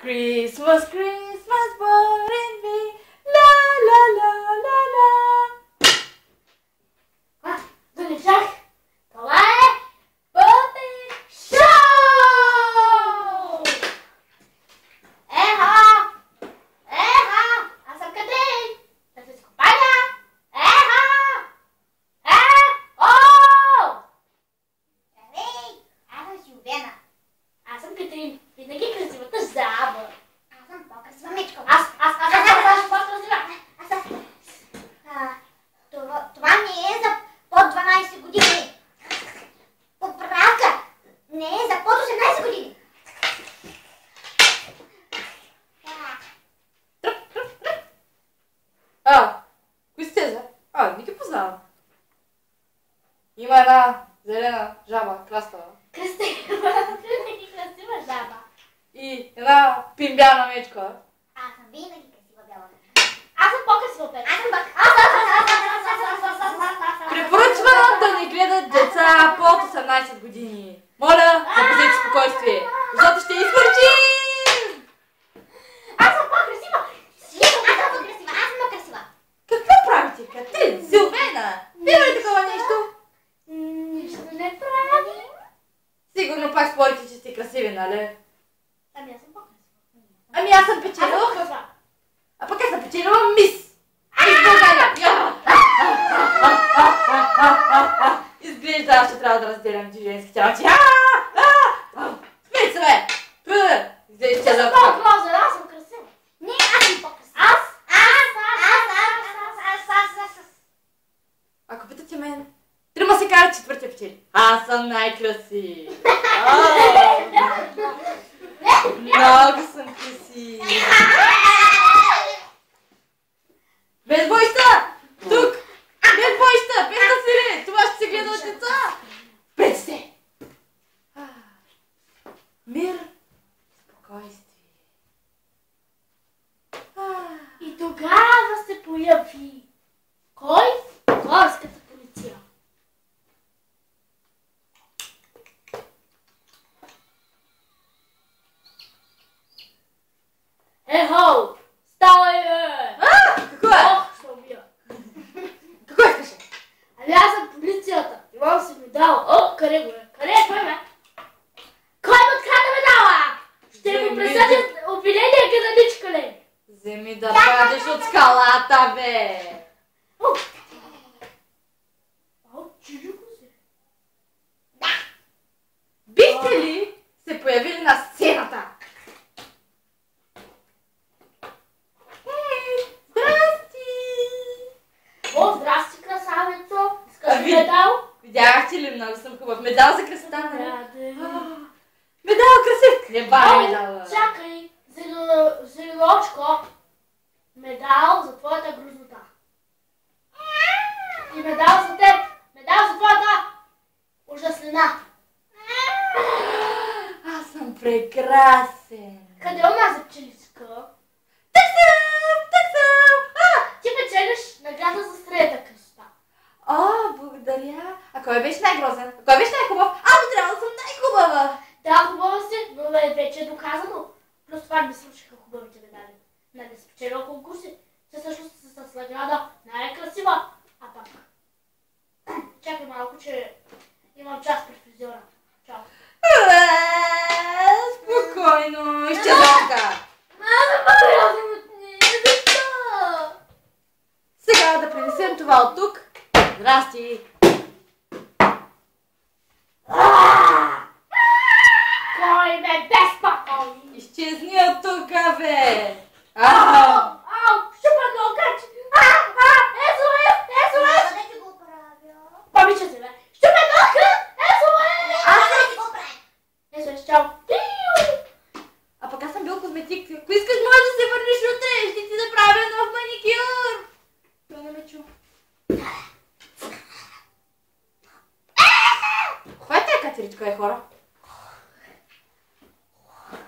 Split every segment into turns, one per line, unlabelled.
Christmas, Christmas, born in me. La la la la la.
Донечак, това е Пъпет Шоу! Еха! Аз съм Катрин! Да се скопаня! Еха! О! Аз съм Силвена. Аз съм Катрин. Винаги красивата жаба. Аз съм по-красива мечка. Аз съм по-красива. Това не е за под 12 години. Поправка! Не е за под 18 години.
Кои сте за? Не ги познавам. Има една зелена жаба, крастава.
Красива жаба.
И една пимбяна мечка.
Аз съм винаги красива бяла. Аз съм по-красива пет. Аз съм
Препоръчвам да не гледат деца под 18 години. Моля, запазете спокойствие, защото ще изхвърчим!
Аз съм по-красива. Аз съм по-красива.
Какво правите, Катрин? Силвена? Има ли такова нещо?
Нищо не прави.
Сигурно пак спорите, че сте красиви, нали?
Ами аз съм по-красива.
Ами аз съм печелила. А пък аз съм печелила мис. Мис България. Изглежда, аз ще трябва да разделям ти женските работи. Смейте се, бе! Изглежда, че
Аз съм по-грозен, аз съм красива. Не, аз съм по-красива.
Ако питате мен, трима се карат, четвъртия печели. Аз съм най-красив. Много съм красив. Без бойща! Тук! Без бойща! Без насилие! Това ще се гледа от деца! Спрете се! Мир, спокойствие.
И тогава се появи кой? Горската полиция. Ехо! Ставай, бе!
Какво е?
Ох, ще убия.
Какво искаше?
Ами аз съм полицията. Имам си медал. О, къде го е? Къде е? Кой ме? Кой му открадна медала? Ще му присъдят обвинение граничка ли?
Вземи да падеш от скалата, бе!
О, чужи го се.
Бихте ли се появили на сцената? Здрасти!
О, здрасти, красавица. Искаш
А,
ли медал?
Видяхте ли, много съм хубав. Медал за красота, нали?
Да.
Медал красив! Не бай медала!
Чакай, зеленочко. Медал за твоята грознота. И медал за теб. Медал за твоята ужаснена.
Аз съм прекрасен!
Къде онази пчеличка?
Тук съм!
Ти печелиш награда за средата красота.
Благодаря! А кой беше най-грозен? А кой беше най-хубав? Ами трябва да съм най-хубава!
Да, хубава си, но вече е доказано. Плюс това не слушаха хубавите медали. Нали си печелила конкурси, че всъщност с награда най-красива. А пак. Чакай малко, че имам час при фризьора. Чао.
Спокойно! Изчезнаха! Сега да пренесем това от тук. Здрасти!
Кой ме безпокои?
Изчезни от тук, бе!
Ау, щупа ногъч! СОС!
Къде ти го правя?
Помича се, бе! Щупа ногъч! СОС!
Аз не ти го правя.
СОС, чао!
А пък аз съм бил козметик. Ако искаш, може да се върнеш утре. Ще ти направя нов маникюр. Това не ме чу. Каква е тая катеричка, хора?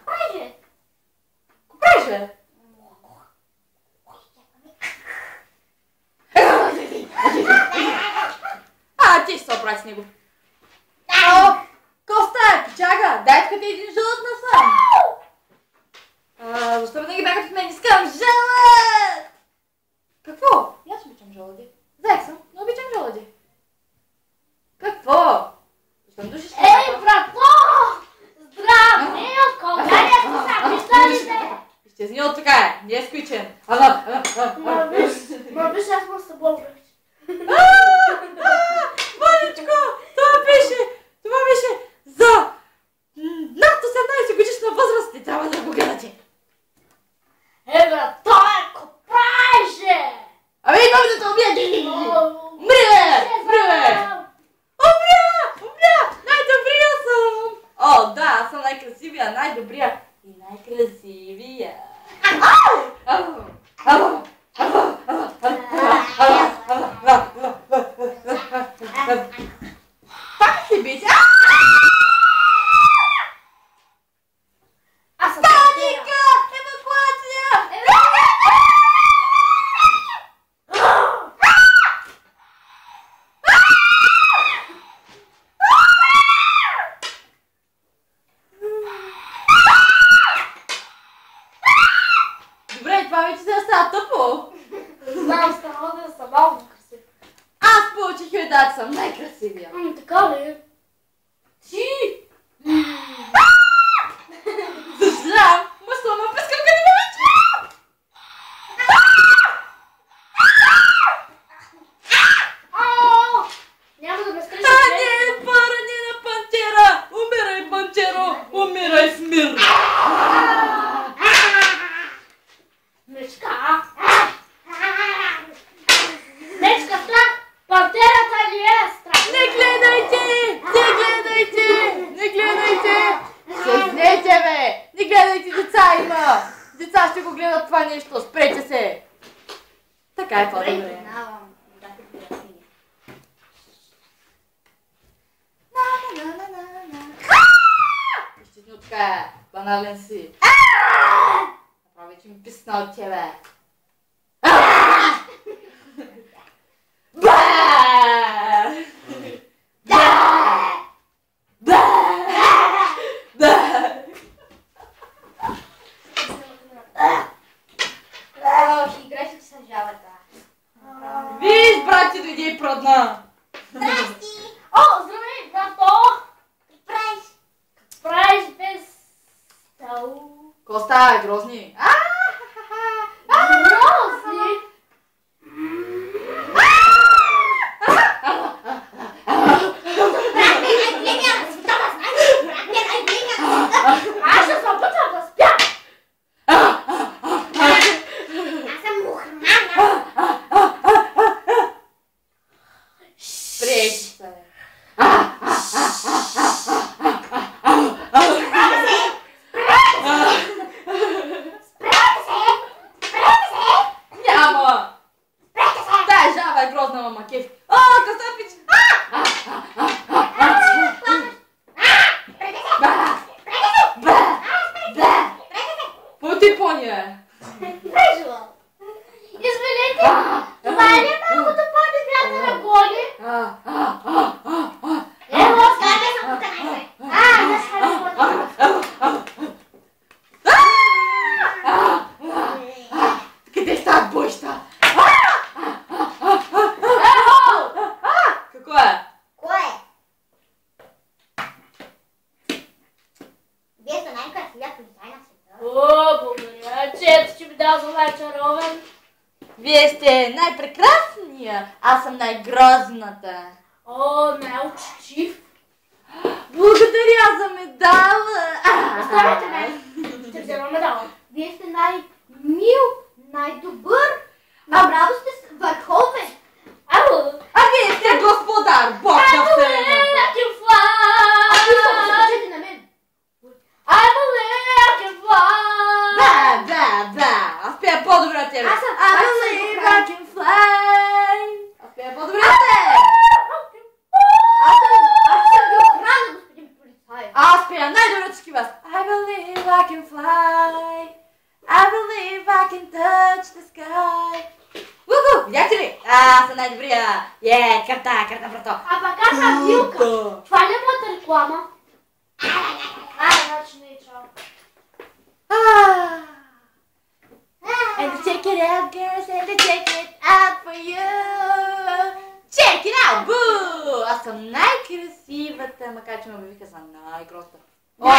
Хайде!
Какво правиш, бе? Ти ще се оправи с него. Коста, пичага, дай тук един жълът насам. винаги бягат от мен, искам жълъд! Какво? И аз обичам жълъди. Заек съм, но обичам жълъди. Какво? Щом души ще
брато! Здравей, от Колгария сте са писалите!
Изчезни от така е, не е сквичен.
Ма виж, аз му се бългах.
Маничко, това беше за над 18 годишна възраст и трябва да го гледате.
Брат, той е копраже!
Абе, идвам да те убия! Умри, бе! Умря! Най-добрия съм! О, да, аз съм най-красивия, най-добрия и най-красивия. Пак се бите?
Аз съм
Паника! Евакуация! Добре, това вече се става тъпо.
Знам, става да съм малко красив.
Аз получих медаль, съм най-красивия.
Така ли?
Ти! Съжалявам, масло ме прескърка ни вече!
Няма да ме скриш.
Ранена пантера! Умирай, пантеро! Умирай, смир!
Мечка! Мечка страх! Пантерата ли е страх?
Не гледайте! Не гледайте! Не гледайте! Седнете, бе! Не гледайте, деца има! Деца ще го гледат това нещо, спрете се! Така е по-добре. Изчезни от така е, банален си. Направо вече ми писна от тебе. Ба!
Играй с жалата.
Виж, брат ти дойде и продна.
Здрасти!
О, здравей, брато!
Правиш?
Правиш без стъл.
Коста, грозни.
Грозни! Аз ще се опитвам да спя!
Аз съм мухамана.
Спрете се. Няма. Тая жаба е грозна, мама кеф. Коста пич. По-типония.
Виждала. Извинете, това е ли малкото по-дебята на голи? Ево,
Скарай съм тук най-сред.
не сме
Къде стават бойща? Какво е?
Кое? Вие сте най-красивия полицай на света.
О, благодаря, че ти ми дал за най-чаровен.
Вие сте най-прекрасния, аз съм най-грозната.
О, най-учтив.
Благодаря за медала.
Оставете ме. Ще взема медал.
Вие сте най-мил, най-добър. Направо сте върховен.
Ало.
А вие сте господар, бог на вселената.
I can fly.
А ви се посочете на мен.
I believe I can fly.
Да. Аз пея по-добре от тебе.
Аз съм-
I
аз съм
believe
добра.
I can fly. Аз пея по-добре от тебе.
Аз съм ви охрана, господин полицай.
Аз пея най-добре от всички вас. I believe I can fly. I believe I can touch the sky. Уху, видяхте ли? Аз съм най-добрия. Карта, брато.
А пък аз съм Вилка. Това ли е моята реклама? Значи не е чао.
out, girls, and they check it out for you. Check it out, boo! Аз съм най-красивата, макар че ме обявиха за най-гроста. О!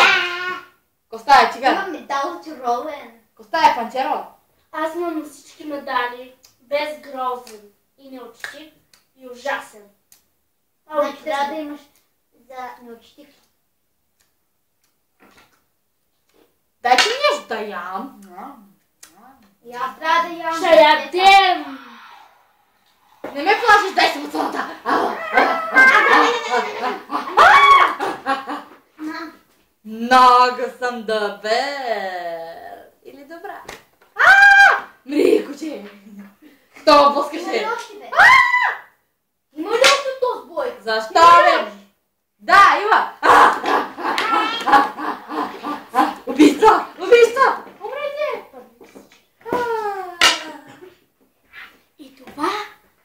Коста е чиган.
Имам медал очаровен.
Коста е панчеро.
Аз имам всички медали, без грозен и неучтив и ужасен.
Значи трябва да имаш за неучтив.
Дайте ми нещо да ям.
И аз трябва да ям.
Ще ядем!
Не ме плашиш, дай се мацалата. Много съм добър. Или добра. Мри, куче. Що блъскаше?
Има ли още, бе? Има ли още този бой?
Защо, бе? Да, има. Убийство! Убийство! Умрете!
И това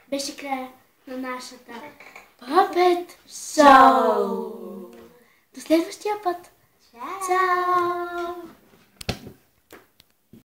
беше края на нашата Puppet Show. До следващия път. Чао!